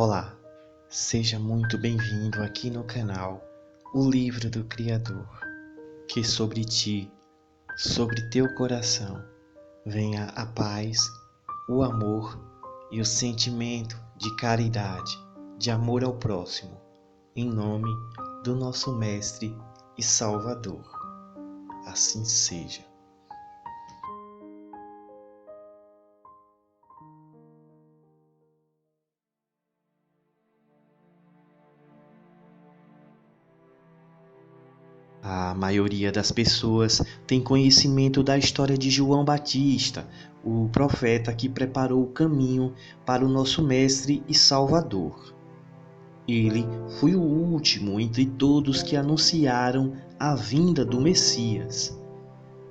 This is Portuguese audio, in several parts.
Olá, seja muito bem-vindo aqui no canal O Livro do Criador. Que sobre ti, sobre teu coração, venha a paz, o amor e o sentimento de caridade, de amor ao próximo, em nome do nosso Mestre e Salvador. Assim seja. A maioria das pessoas tem conhecimento da história de João Batista, o profeta que preparou o caminho para o nosso Mestre e Salvador. Ele foi o último entre todos que anunciaram a vinda do Messias.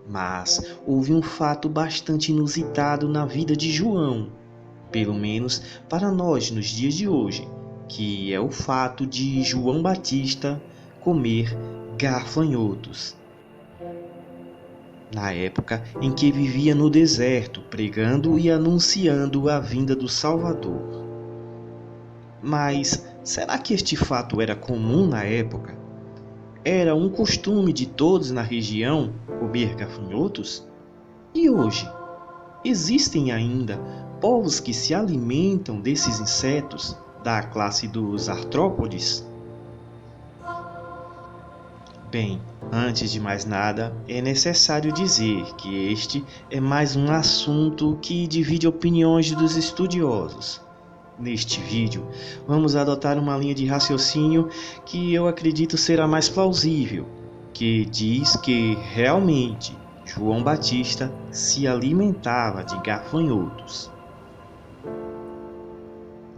Mas houve um fato bastante inusitado na vida de João, pelo menos para nós nos dias de hoje, que é o fato de João Batista comer gafanhotos. Na época em que vivia no deserto, pregando e anunciando a vinda do Salvador. Mas será que este fato era comum na época? Era um costume de todos na região comer gafanhotos? E hoje? Existem ainda povos que se alimentam desses insetos da classe dos artrópodes? Bem, antes de mais nada, é necessário dizer que este é mais um assunto que divide opiniões dos estudiosos. Neste vídeo, vamos adotar uma linha de raciocínio que eu acredito ser a mais plausível, que diz que realmente João Batista se alimentava de gafanhotos.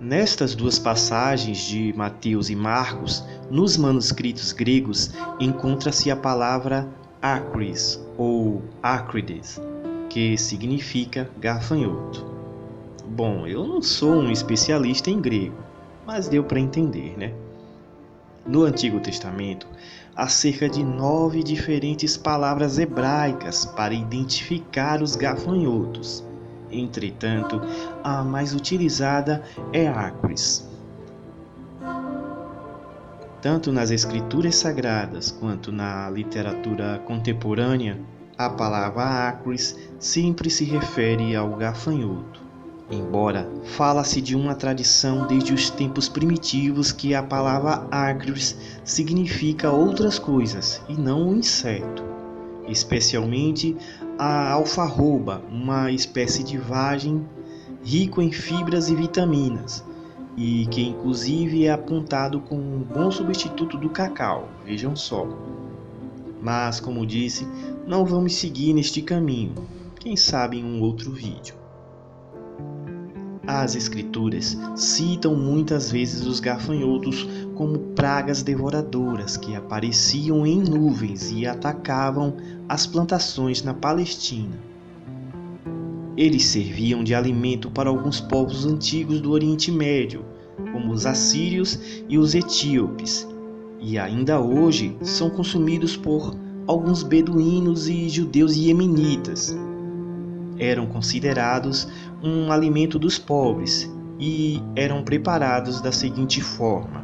Nestas duas passagens de Mateus e Marcos, nos manuscritos gregos, encontra-se a palavra acris ou acrides, que significa gafanhoto. Bom, eu não sou um especialista em grego, mas deu para entender, né? No Antigo Testamento, há cerca de 9 diferentes palavras hebraicas para identificar os gafanhotos. Entretanto, a mais utilizada é acris. Tanto nas escrituras sagradas quanto na literatura contemporânea, a palavra acris sempre se refere ao gafanhoto. Embora fala-se de uma tradição desde os tempos primitivos que a palavra acris significa outras coisas e não um inseto, especialmente a alfarroba, uma espécie de vagem rico em fibras e vitaminas, e que inclusive é apontado como um bom substituto do cacau, vejam só. Mas, como disse, não vamos seguir neste caminho, quem sabe em um outro vídeo. As escrituras citam muitas vezes os gafanhotos como pragas devoradoras que apareciam em nuvens e atacavam as plantações na Palestina. Eles serviam de alimento para alguns povos antigos do Oriente Médio, como os assírios e os etíopes, e ainda hoje são consumidos por alguns beduínos e judeus iemenitas. Eram considerados um alimento dos pobres e eram preparados da seguinte forma: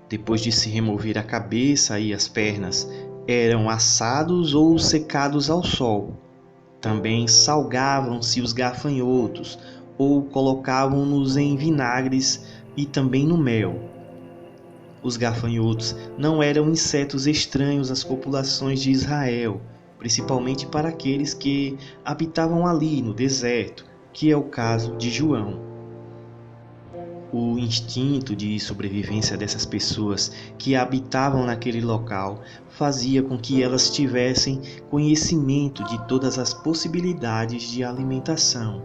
depois de se remover a cabeça e as pernas, eram assados ou secados ao sol. Também salgavam-se os gafanhotos ou colocavam-nos em vinagres e também no mel. Os gafanhotos não eram insetos estranhos às populações de Israel, principalmente para aqueles que habitavam ali no deserto, que é o caso de João. O instinto de sobrevivência dessas pessoas que habitavam naquele local fazia com que elas tivessem conhecimento de todas as possibilidades de alimentação.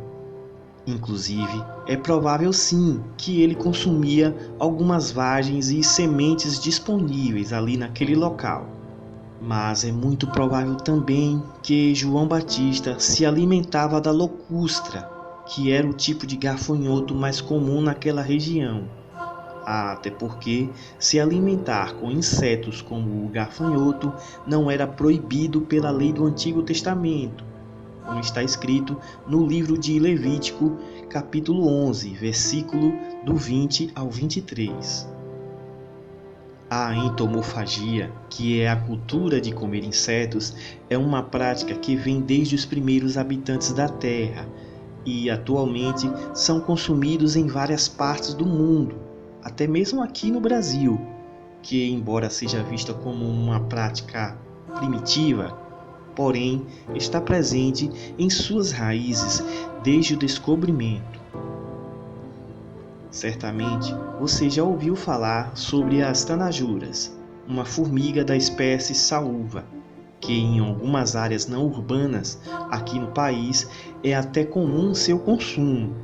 Inclusive, é provável sim que ele consumia algumas vagens e sementes disponíveis ali naquele local. Mas é muito provável também que João Batista se alimentava da locustra, que era o tipo de gafanhoto mais comum naquela região. Até porque se alimentar com insetos como o gafanhoto não era proibido pela lei do Antigo Testamento, como está escrito no livro de Levítico, capítulo 11, versículo do 20 ao 23. A entomofagia, que é a cultura de comer insetos, é uma prática que vem desde os primeiros habitantes da Terra e atualmente são consumidos em várias partes do mundo, até mesmo aqui no Brasil, que embora seja vista como uma prática primitiva, porém está presente em suas raízes desde o descobrimento. Certamente você já ouviu falar sobre as tanajuras, uma formiga da espécie saúva, que em algumas áreas não urbanas aqui no país é até comum seu consumo.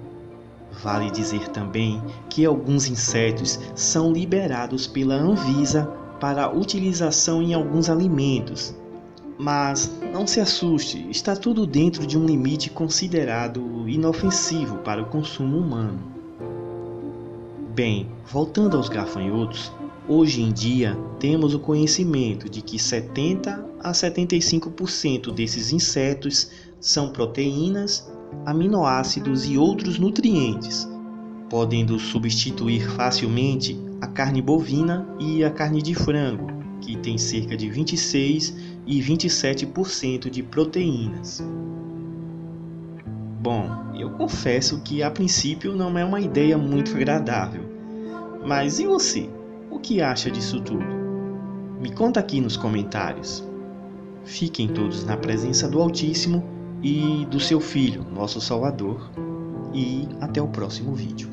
Vale dizer também que alguns insetos são liberados pela Anvisa para utilização em alguns alimentos. Mas não se assuste, está tudo dentro de um limite considerado inofensivo para o consumo humano. Bem, voltando aos gafanhotos, hoje em dia temos o conhecimento de que 70 a 75% desses insetos são proteínas, aminoácidos e outros nutrientes, podendo substituir facilmente a carne bovina e a carne de frango, que tem cerca de 26 e 27% de proteínas. Bom, eu confesso que a princípio não é uma ideia muito agradável. Mas e você? O que acha disso tudo? Me conta aqui nos comentários. Fiquem todos na presença do Altíssimo e do seu Filho, nosso Salvador. E até o próximo vídeo.